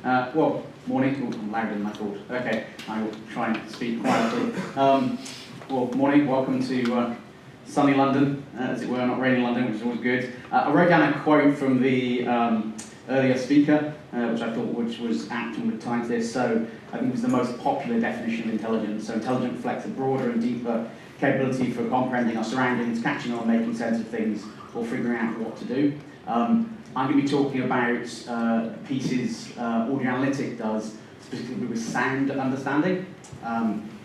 Well, morning. Oh, I'm louder than I thought. Okay, I will try and speak quietly. Well, morning. Welcome to sunny London, as it were, not raining London, which is always good. I wrote down a quote from the earlier speaker, which I thought was apt and would tie to this. So I think it was the most popular definition of intelligence. So intelligence reflects a broader and deeper capability for comprehending our surroundings, catching on, making sense of things, or figuring out what to do. I'm going to be talking about pieces Audio Analytic does, specifically with sound understanding,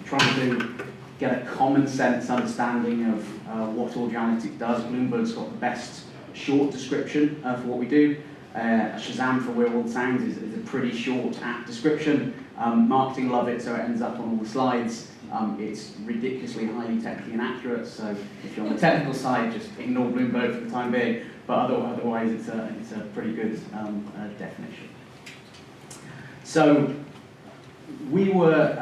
trying to get a common sense understanding of what Audio Analytic does. Bloomberg's got the best short description for what we do. Shazam for Real World Sounds is a pretty short app description. Marketing love it, so it ends up on all the slides. It's ridiculously highly technically inaccurate, so if you're on the technical side, just ignore Bloomberg for the time being, but otherwise it's a pretty good definition. So we were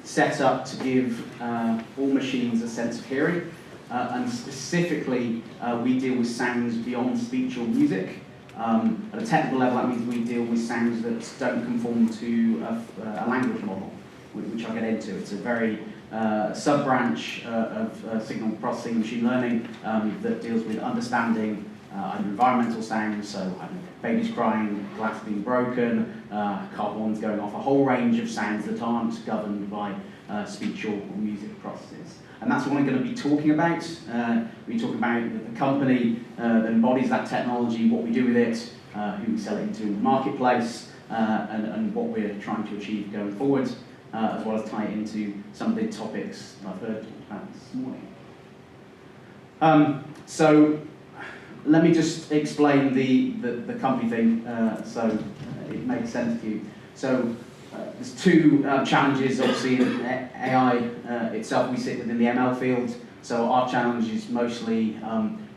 set up to give all machines a sense of hearing, and specifically we deal with sounds beyond speech or music. At a technical level, that means we deal with sounds that don't conform to a language model, which I'll get into. It's a very sub-branch of signal processing machine learning that deals with understanding environmental sounds, so babies crying, glass being broken, car horns going off, a whole range of sounds that aren't governed by speech or music processes. And that's what I'm going to be talking about. We're talking about the company that embodies that technology, what we do with it, who we sell it into in the marketplace, and what we're trying to achieve going forward, as well as tie it into some of the topics I've heard talked about this morning. So let me just explain the company thing so it makes sense to you. So there's two challenges, obviously, in AI itself. We sit within the ML field, so our challenge is mostly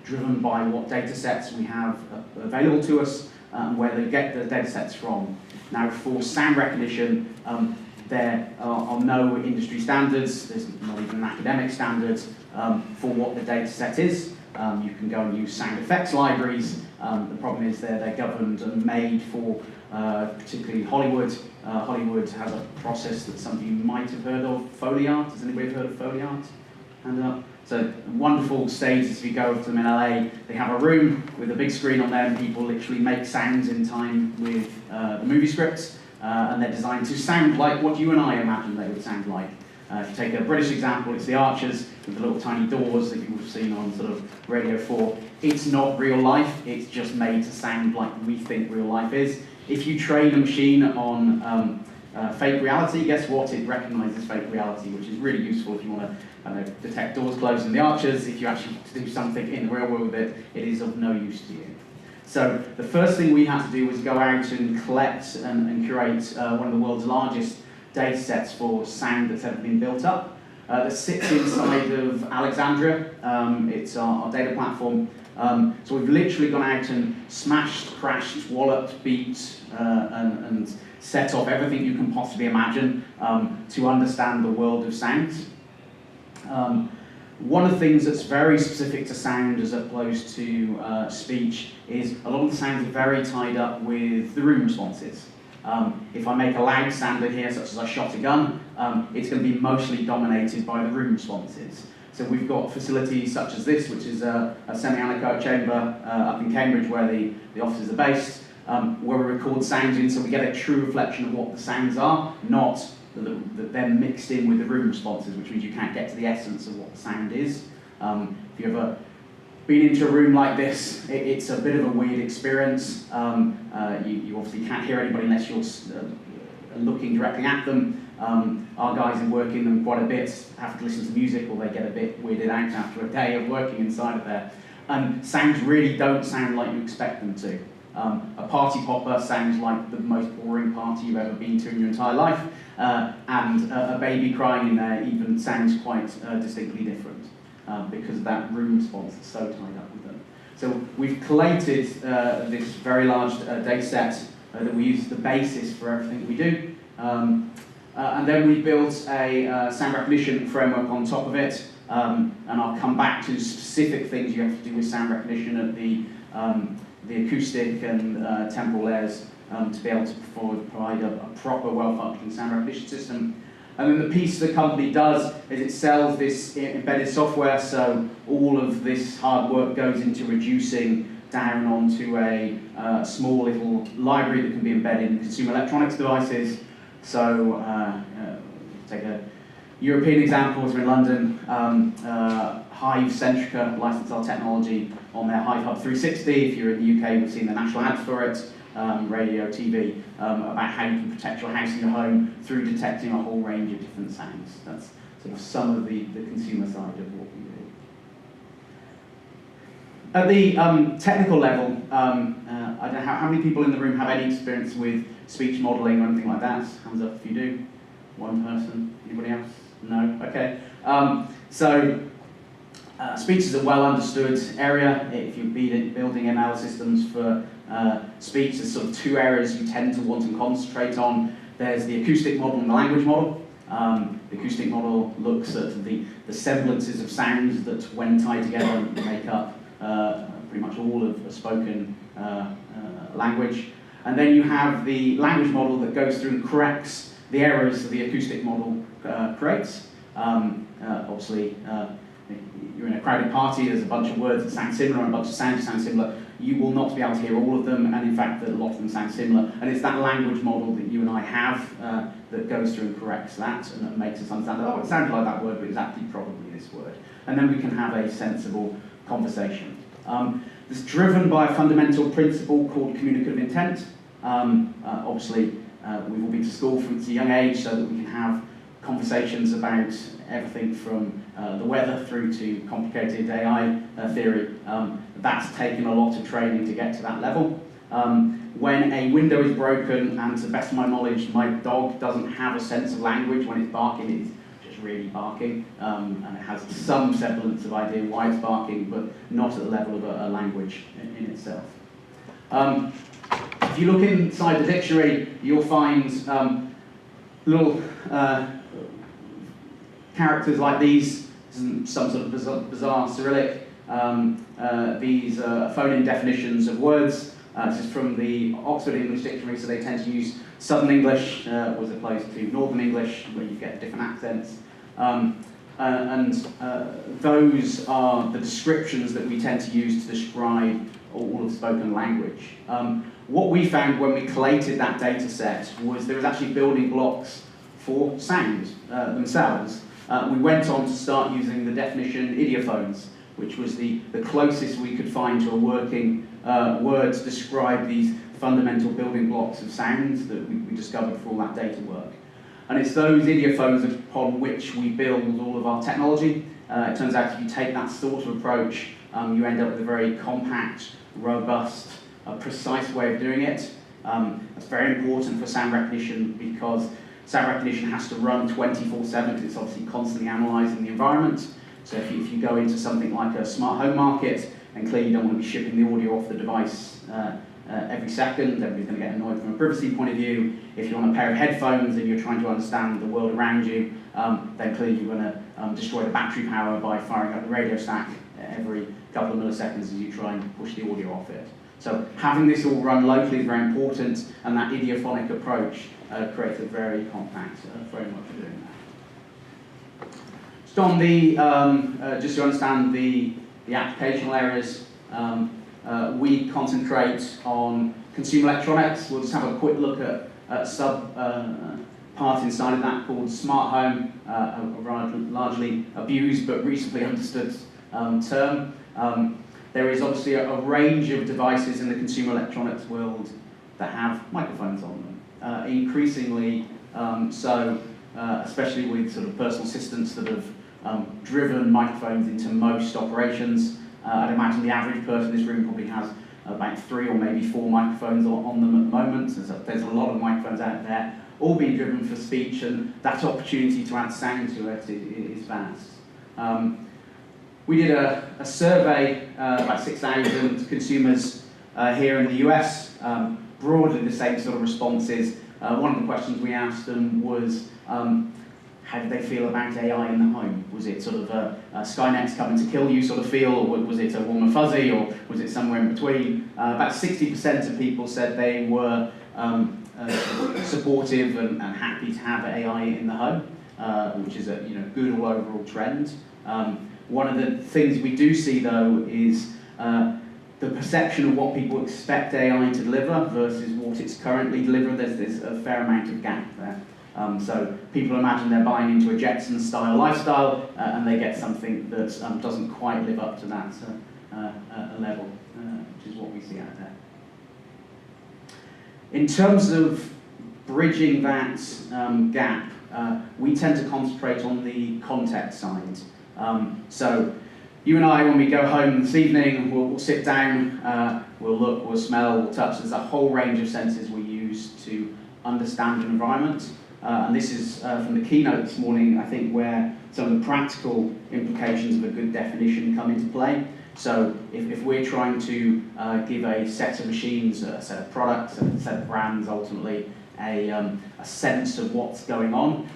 driven by what data sets we have available to us and where they get the data sets from. Now, for sound recognition, there are no industry standards, there's not even an academic standard for what the data set is. You can go and use sound effects libraries. The problem is they're governed and made for particularly Hollywood. Hollywood has a process that some of you might have heard of, Foley art. Has anybody heard of Foley art? Hand up. So wonderful stages. If you go to them in LA, they have a room with a big screen on there, and people literally make sounds in time with the movie scripts, and they're designed to sound like what you and I imagine they would sound like. If you take a British example, it's the Archers with the little tiny doors that you've seen on sort of Radio 4. It's not real life, it's just made to sound like we think real life is. If you train a machine on fake reality, guess what? It recognises fake reality, which is really useful if you want to detect doors closed in the Archers. If you actually do something in the real world with it, it is of no use to you. So the first thing we had to do was go out and collect and curate one of the world's largest data sets for sound that's ever been built up. That sits inside of Alexandria. It's our data platform. So we've literally gone out and smashed, crashed, walloped, beat, and set off everything you can possibly imagine to understand the world of sounds. One of the things that's very specific to sound as opposed to speech is a lot of the sounds are very tied up with the room responses. If I make a loud sound in here, such as I shot a gun, it's going to be mostly dominated by the room responses. So we've got facilities such as this, which is a semi-anechoic chamber up in Cambridge where the offices are based, where we record sounds in so we get a true reflection of what the sounds are, not that they're mixed in with the room responses, which means you can't get to the essence of what the sound is. If you've ever been into a room like this, it's a bit of a weird experience. You obviously can't hear anybody unless you're looking directly at them. Our guys who work in them quite a bit have to listen to music or they get a bit weirded out after a day of working inside of there. And sounds really don't sound like you expect them to. A party popper sounds like the most boring party you've ever been to in your entire life, and a baby crying in there even sounds quite distinctly different. Because that room response is so tied up with them. So we've collated this very large data set that we use as the basis for everything we do. And then we built a sound recognition framework on top of it. And I'll come back to specific things you have to do with sound recognition at the acoustic and temporal layers to be able to provide a proper, well-functioning sound recognition system. And then the piece the company does is it sells this embedded software, so all of this hard work goes into reducing down onto a small little library that can be embedded in consumer electronics devices. So take a European example, we're in London, Hive Centrica licensed our technology on their Hive Hub 360. If you're in the UK, you've seen the national ads for it, radio, TV, about how you can protect your house and your home through detecting a whole range of different sounds. That's sort of some of the consumer side of what we do. At the technical level, I don't know how many people in the room have any experience with speech modeling or anything like that. Hands up if you do. One person. Anybody else? No? Okay. Speech is a well understood area. If you're building ML systems for speech, there's sort of two areas you tend to want to concentrate on. There's the acoustic model and the language model. The acoustic model looks at the semblances of sounds that, when tied together, make up pretty much all of a spoken language. And then you have the language model that goes through and corrects the errors that the acoustic model creates. Obviously, you're in a crowded party, there's a bunch of words that sound similar and a bunch of sounds that sound similar. You will not be able to hear all of them, and in fact, a lot of them sound similar. And it's that language model that you and I have that goes through and corrects that, and that makes us understand, oh, it sounded like that word, but it's actually probably this word. And then we can have a sensible conversation. It's driven by a fundamental principle called communicative intent. Obviously, we've all been to school from a young age so that we can have conversations about everything from the weather through to complicated AI theory. That's taken a lot of training to get to that level. When a window is broken, and to the best of my knowledge, my dog doesn't have a sense of language when it's barking, it's just really barking, and it has some semblance of idea why it's barking, but not at the level of a language in itself. If you look inside the dictionary, you'll find little characters like these, some sort of bizarre Cyrillic. These are phone-in definitions of words. This is from the Oxford English Dictionary, so they tend to use Southern English as opposed to Northern English, where you get different accents. Those are the descriptions that we tend to use to describe all of spoken language. What we found when we collated that data set was there was actually building blocks for sound themselves. We went on to start using the definition idiophones, which was the closest we could find to a working word to describe these fundamental building blocks of sounds that we discovered for all that data work. And it's those idiophones upon which we build all of our technology. It turns out if you take that sort of approach, you end up with a very compact, robust, precise way of doing it. That's very important for sound recognition because sound recognition has to run 24/7 because it's obviously constantly analysing the environment. So if you go into something like a smart home market, and clearly you don't want to be shipping the audio off the device every second, everybody's going to get annoyed from a privacy point of view. If you're on a pair of headphones and you're trying to understand the world around you, then clearly you're going to destroy the battery power by firing up the radio stack every couple of milliseconds as you try and push the audio off it. So having this all run locally is very important, and that idiophonic approach creates a very compact framework for doing that. Just on the, just to understand the applicational areas, we concentrate on consumer electronics. We'll just have a quick look at a sub part inside of that called smart home, a rather largely abused but recently understood term. There is obviously a range of devices in the consumer electronics world that have microphones on them. Increasingly so, especially with sort of personal assistants that have driven microphones into most operations. I'd imagine the average person in this room probably has about 3 or maybe 4 microphones on them at the moment. There's a lot of microphones out there, all being driven for speech, and that opportunity to add sound to it is vast. We did a survey, about 6,000 consumers here in the US, broadly the same sort of responses. One of the questions we asked them was, how did they feel about AI in the home? Was it sort of a Skynet's coming to kill you sort of feel, or was it a warm and fuzzy, or was it somewhere in between? About 60% of people said they were supportive and happy to have AI in the home, which is a good overall trend. One of the things we do see though is the perception of what people expect AI to deliver versus what it's currently delivering. There's a fair amount of gap there. So people imagine they're buying into a Jetson-style lifestyle, and they get something that doesn't quite live up to that level, which is what we see out there. In terms of bridging that gap, we tend to concentrate on the context side. So you and I, when we go home this evening, we'll sit down, we'll look, we'll smell, we'll touch. There's a whole range of senses we use to understand an environment. And this is from the keynote this morning, I think, where some of the practical implications of a good definition come into play. So if we're trying to give a set of machines, a set of products, a set of brands, ultimately, a sense of what's going on,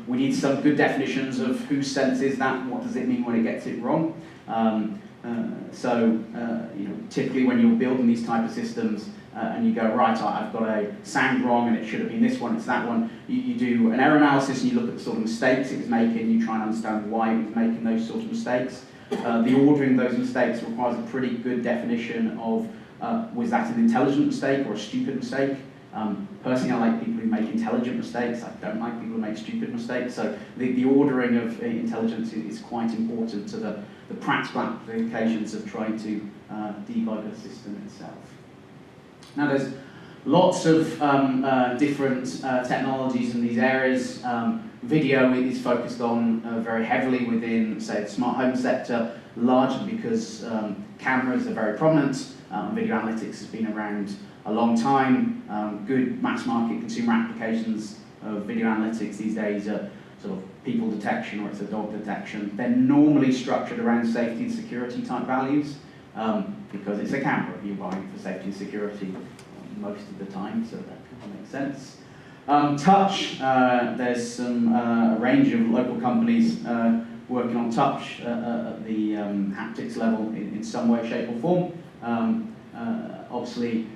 we need some good definitions of whose sense is that, what does it mean when it gets it wrong. Typically when you're building these type of systems, and you go, right, I've got a sound wrong and it should have been this one, it's that one. You do an error analysis and you look at the sort of mistakes it was making, you try and understand why it was making those sort of mistakes. The ordering of those mistakes requires a pretty good definition of, was that an intelligent mistake or a stupid mistake? Personally, I like people who make intelligent mistakes. I don't like people who make stupid mistakes. So the ordering of intelligence is quite important to the practical applications of trying to debug a system itself. Now, there's lots of different technologies in these areas. Video is focused on very heavily within, say, the smart home sector, largely because cameras are very prominent. Video analytics has been around a long time. Good mass market consumer applications of video analytics these days are sort of people detection or it's a dog detection. They're normally structured around safety and security type values. Because it's a camera you're buying for safety and security most of the time, so that kind of makes sense. Touch, there's some a range of local companies working on touch at the haptics level in some way, shape or form. Obviously,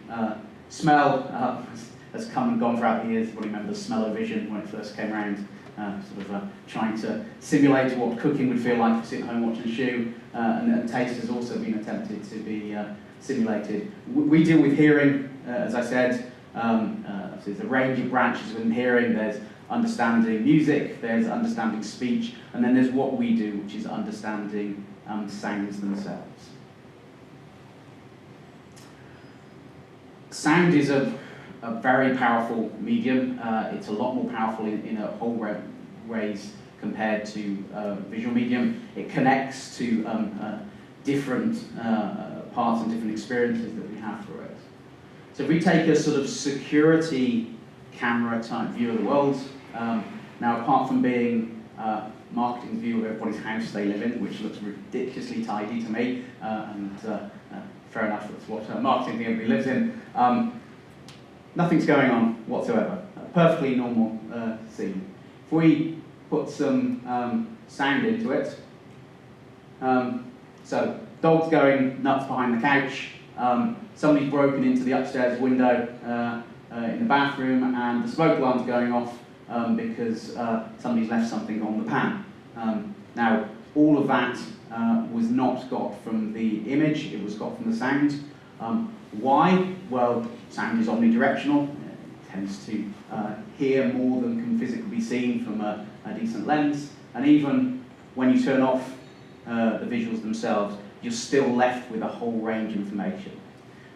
smell has come and gone throughout the years. Everybody remembers smell-o-vision when it first came around. Trying to simulate what cooking would feel like if you're sitting home watching a shoe, and taste has also been attempted to be simulated. We deal with hearing, as I said. There's a range of branches within hearing. There's understanding music, there's understanding speech, and then there's what we do, which is understanding sounds themselves. Sound is a very powerful medium. It's a lot more powerful in a whole ways compared to visual medium. It connects to different parts and different experiences that we have through it. So if we take a sort of security camera type view of the world, now apart from being marketing's view of everybody's house they live in, which looks ridiculously tidy to me, and fair enough, that's what marketing everybody lives in. Nothing's going on whatsoever. A perfectly normal scene. If we put some sound into it, so dog's going nuts behind the couch, somebody's broken into the upstairs window in the bathroom, and the smoke alarm's going off because somebody's left something on the pan. Now, all of that was not got from the image, it was got from the sound. Why? Well, sound is omnidirectional. It tends to hear more than can physically be seen from a decent lens. And even when you turn off the visuals themselves, you're still left with a whole range of information.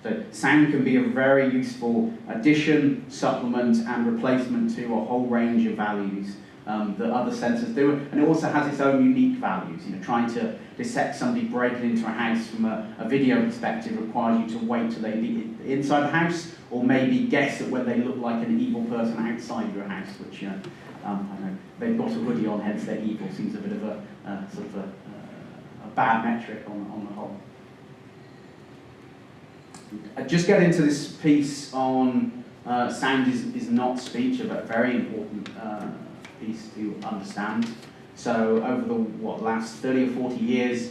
So sound can be a very useful addition, supplement, and replacement to a whole range of values that other sensors do, and it also has its own unique values. You know, trying to dissect somebody breaking into a house from a video perspective requires you to wait till they be inside the house, or maybe guess at when they look like an evil person outside your house, which I don't know, they've got a hoodie on, hence they're evil. Seems a bit of a sort of a bad metric on the whole. Just get into this piece on sound is not speech, a very important piece to understand. So over the last 30 or 40 years,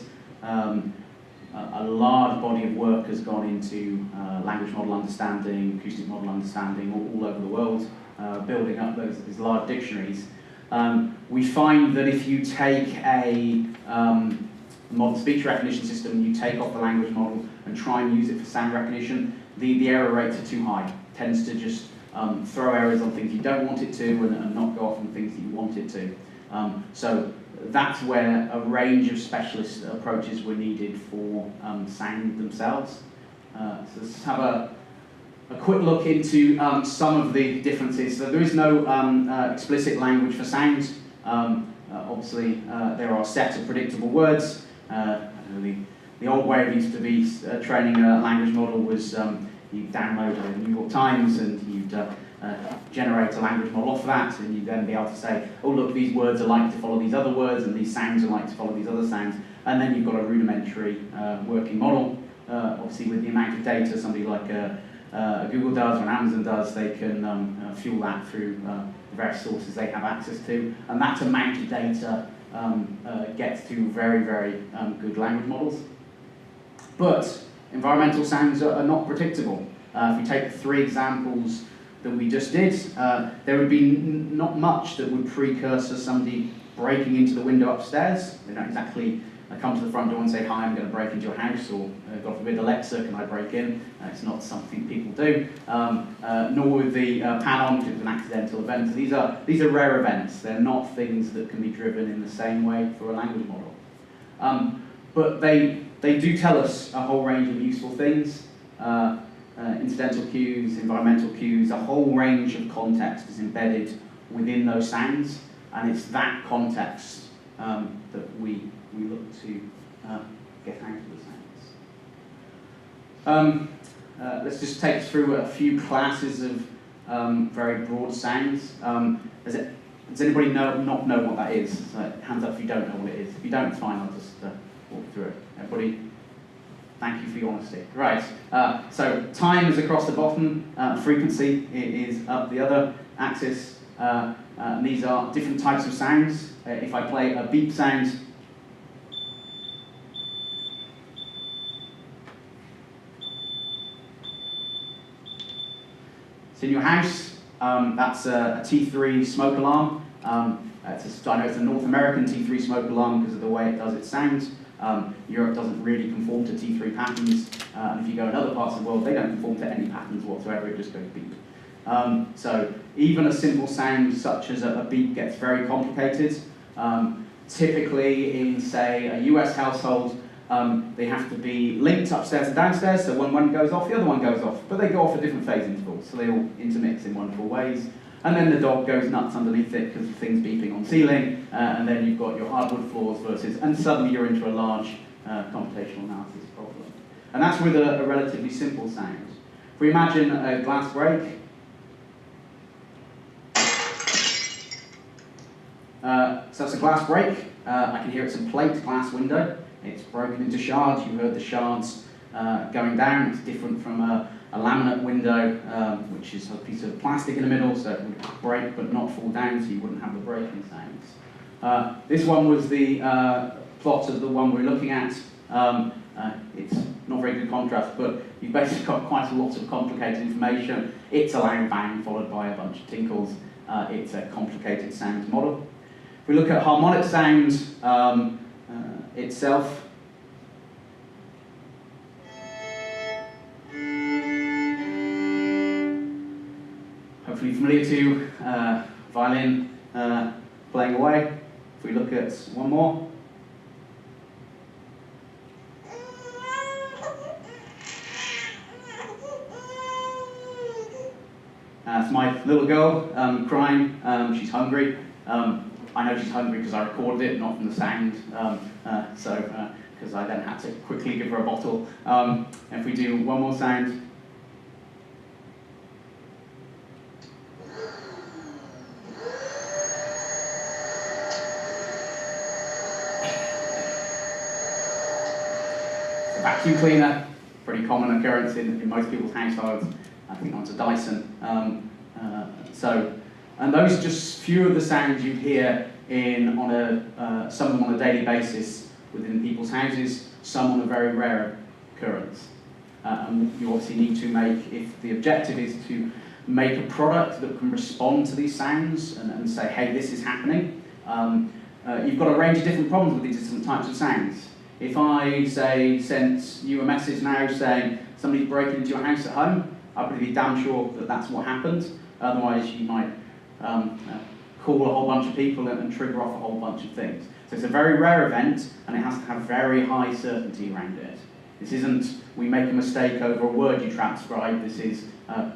a large body of work has gone into language model understanding, acoustic model understanding all over the world, building up these large dictionaries. We find that if you take a modern speech recognition system, you take off the language model and try and use it for sound recognition, the error rates are too high. It tends to just throw errors on things you don't want it to and not go off on things that you want it to. So that's where a range of specialist approaches were needed for sound themselves. So let's have a quick look into some of the differences. So there is no explicit language for sound. Obviously, there are a set of predictable words. The old way it used to be training a language model was you'd download a New York Times and you'd generate a language model off that, and you'd then be able to say, oh look, these words are likely to follow these other words, and these sounds are likely to follow these other sounds, and then you've got a rudimentary working model. Obviously, with the amount of data somebody like Google does or an Amazon does, they can fuel that through the various sources they have access to, and that amount of data gets to very, very good language models. But environmental sounds are not predictable. If we take the three examples that we just did, there would be not much that would precursor somebody breaking into the window upstairs. They don't exactly come to the front door and say, hi, I'm going to break into your house, or God forbid, Alexa, can I break in? It's not something people do. Nor would the pan on, which is an accidental event. So these are rare events. They're not things that can be driven in the same way for a language model. But they do tell us a whole range of useful things. Incidental cues, environmental cues, a whole range of context is embedded within those sounds, and it's that context that we look to get out of the sounds. Let's just take through a few classes of very broad sounds. Does anybody not know what that is? So hands up if you don't know what it is. If you don't, it's fine, I'll just walk through it. Everybody? Thank you for your honesty. Right, so time is across the bottom, frequency is up the other axis, and these are different types of sounds. If I play a beep sound, it's in your house, that's a T3 smoke alarm. I know it's a North American T3 smoke alarm because of the way it does its sounds. Europe doesn't really conform to T3 patterns, and if you go in other parts of the world, they don't conform to any patterns whatsoever, it just goes beep. So even a simple sound such as a beep gets very complicated. Typically in, say, a US household, they have to be linked upstairs and downstairs, so when one goes off, the other one goes off, but they go off at different phase intervals, so they all intermix in wonderful ways. And then the dog goes nuts underneath it because of things beeping on ceiling, and then you've got your hardwood floors versus, and suddenly you're into a large computational analysis problem. And that's with a relatively simple sound. If we imagine a glass break, so that's a glass break. I can hear it's a plate glass window. It's broken into shards. You heard the shards going down. It's different from a laminate window, which is a piece of plastic in the middle, so it would break but not fall down, so you wouldn't have the breaking sounds. This one was the plot of the one we're looking at. It's not very good contrast, but you've basically got quite a lot of complicated information. It's a loud bang followed by a bunch of tinkles. It's a complicated sounds model. If we look at harmonic sound itself, hopefully familiar to violin playing away. If we look at one more. It's my little girl crying. She's hungry. I know she's hungry because I recorded it, not from the sound. Because I then had to quickly give her a bottle. If we do one more sound. Vacuum cleaner, pretty common occurrence in most people's households. I think that's a Dyson. And those are just few of the sounds you hear some of them on a daily basis within people's houses, some on a very rare occurrence. And you obviously need to make, if the objective is to make a product that can respond to these sounds and say, hey, this is happening, you've got a range of different problems with these different types of sounds. If I, say, sent you a message now saying somebody's broken into your house at home, I'd probably be damn sure that that's what happened. Otherwise, you might call a whole bunch of people and trigger off a whole bunch of things. So it's a very rare event, and it has to have very high certainty around it. This isn't, we make a mistake over a word you transcribe. This is,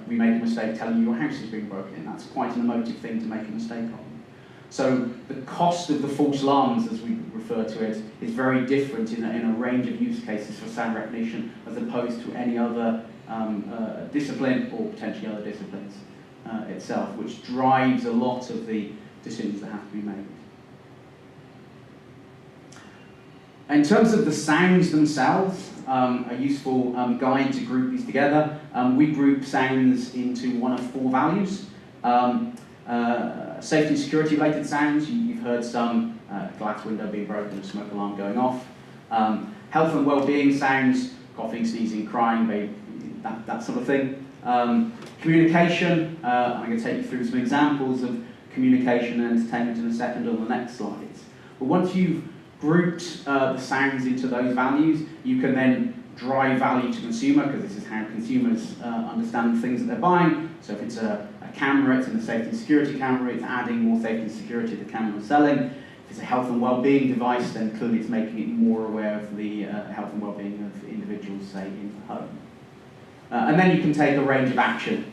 we make a mistake telling you your house is being broken in. That's quite an emotive thing to make a mistake on. So the cost of the false alarms, as we refer to it, is very different in a range of use cases for sound recognition as opposed to any other discipline or potentially other disciplines itself, which drives a lot of the decisions that have to be made. In terms of the sounds themselves, a useful guide to group these together, we group sounds into one of 4 values. Safety and security related sounds, you've heard some, glass window being broken, a smoke alarm going off. Health and well-being sounds, coughing, sneezing, crying, that sort of thing. Communication, I'm going to take you through some examples of communication and entertainment in a second on the next slides. But once you've grouped the sounds into those values, you can then drive value to consumer, because this is how consumers understand the things that they're buying. So if it's a camera, it's in a safety and security camera, it's adding more safety and security to the camera selling. If it's a health and well-being device, then clearly it's making it more aware of the health and well-being of individuals, say, in the home. And then you can take a range of action.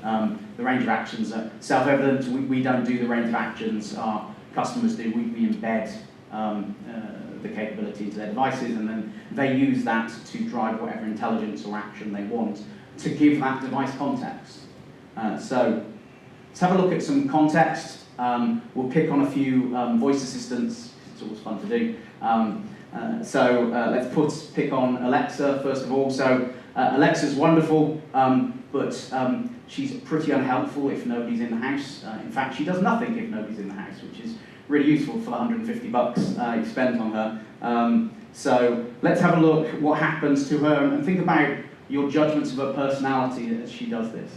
The range of actions are self-evident. We don't do the range of actions, our customers do. We embed the capability into their devices, and then they use that to drive whatever intelligence or action they want to give that device context. So let's have a look at some context. We'll pick on a few voice assistants. It's always fun to do. Let's pick on Alexa first of all. So Alexa's wonderful, but she's pretty unhelpful if nobody's in the house. In fact, she does nothing if nobody's in the house, which is really useful for the $150 you spent on her. So let's have a look at what happens to her and think about your judgments of her personality as she does this.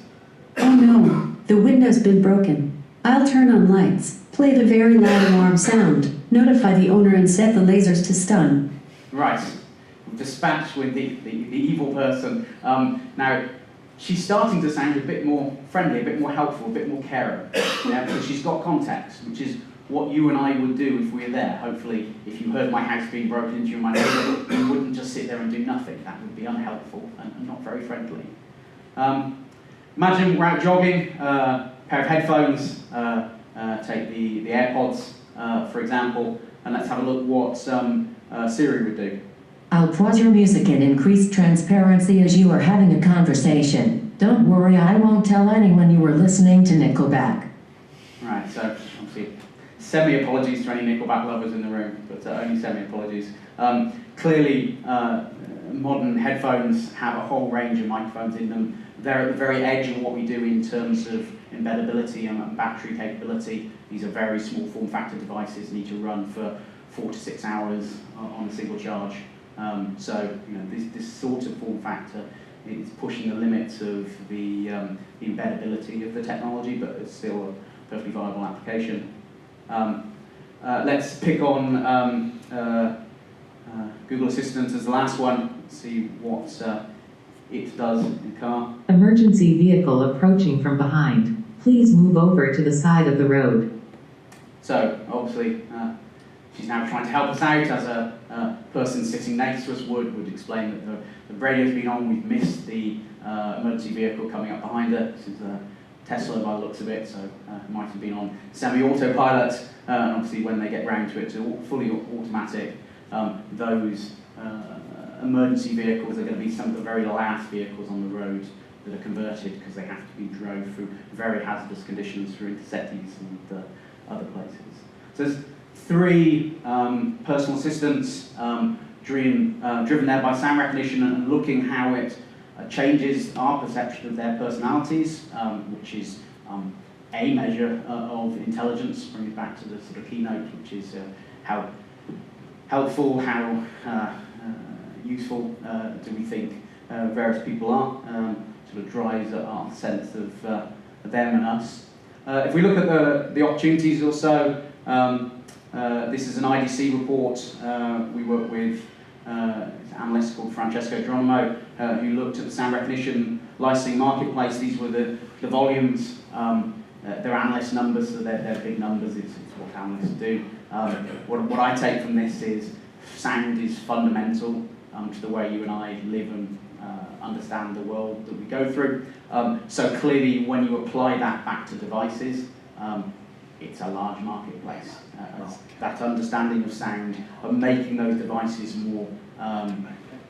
Oh no, the window's been broken. I'll turn on lights, play the very loud alarm sound, notify the owner and set the lasers to stun. Right, dispatch with the evil person. Now, she's starting to sound a bit more friendly, a bit more helpful, a bit more caring. Because she's got context, which is what you and I would do if we were there. Hopefully, if you heard my house being broken into in my neighbourhood, you wouldn't just sit there and do nothing. That would be unhelpful and not very friendly. Imagine we're out jogging, pair of headphones, take the AirPods, for example, and let's have a look what Siri would do. I'll pause your music and increase transparency as you are having a conversation. Don't worry, I won't tell anyone you were listening to Nickelback. Right, so obviously semi-apologies to any Nickelback lovers in the room, but only semi-apologies. Clearly, modern headphones have a whole range of microphones in them. They're at the very edge of what we do in terms of embeddability and battery capability. These are very small form factor devices, need to run for 4 to 6 hours on a single charge. So this sort of form factor is pushing the limits of the embeddability of the technology, but it's still a perfectly viable application. Let's pick on Google Assistant as the last one, see what it does in the car. Emergency vehicle approaching from behind. Please move over to the side of the road. So, obviously, she's now trying to help us out, as a person sitting next to us would explain that the radio's been on, we've missed the emergency vehicle coming up behind her. This is a Tesla by the looks of it, so it might have been on semi-autopilot, and obviously when they get round to it to fully automatic, those emergency vehicles are going to be some of the very last vehicles on the road that are converted because they have to be drove through very hazardous conditions through intercities and other places. So there's 3 personal assistants driven there by sound recognition and looking how it changes our perception of their personalities, which is a measure of intelligence, bringing it back to the sort of keynote, which is how helpful, how useful do we think various people are, sort of drives our sense of them and us. If we look at the opportunities also, this is an IDC report. We work with an analyst called Francesco Geronimo, who looked at the sound recognition licensing marketplace. These were the volumes. They're analyst numbers, so they're big numbers. It's what analysts do. What I take from this is sound is fundamental to the way you and I live and understand the world that we go through. So clearly, when you apply that back to devices, it's a large marketplace. As that understanding of sound, of making those devices more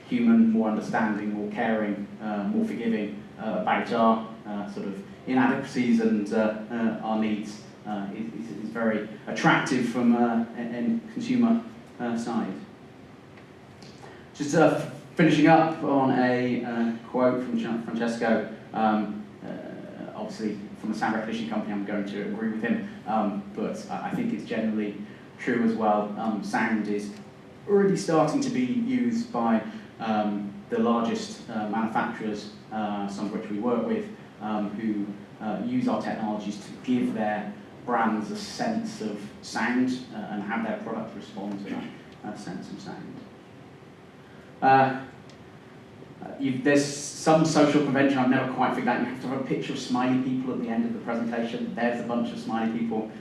human, more understanding, more caring, more forgiving about our sort of inadequacies and our needs is very attractive from a consumer side. Just finishing up on a quote from Francesco. Obviously, from a sound recognition company, I'm going to agree with him, but I think it's generally true as well. Sound is already starting to be used by the largest manufacturers, some of which we work with, who use our technologies to give their brands a sense of sound and have their product respond to that sense of sound. There's some social convention I've never quite figured out. You have to have a picture of smiley people at the end of the presentation. There's a bunch of smiley people.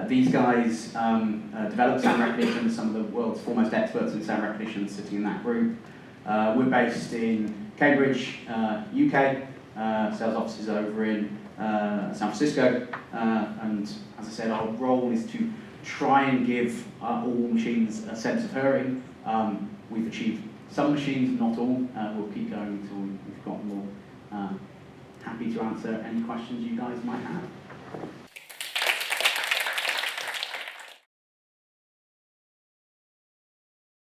These guys develop sound recognition. Some of the world's foremost experts in sound recognition sitting in that group. We're based in Cambridge, UK. Sales offices over in San Francisco. And as I said, our role is to try and give all machines a sense of hearing. We've achieved some machines, not all. We'll keep going until we've got more. Happy to answer any questions you guys might have.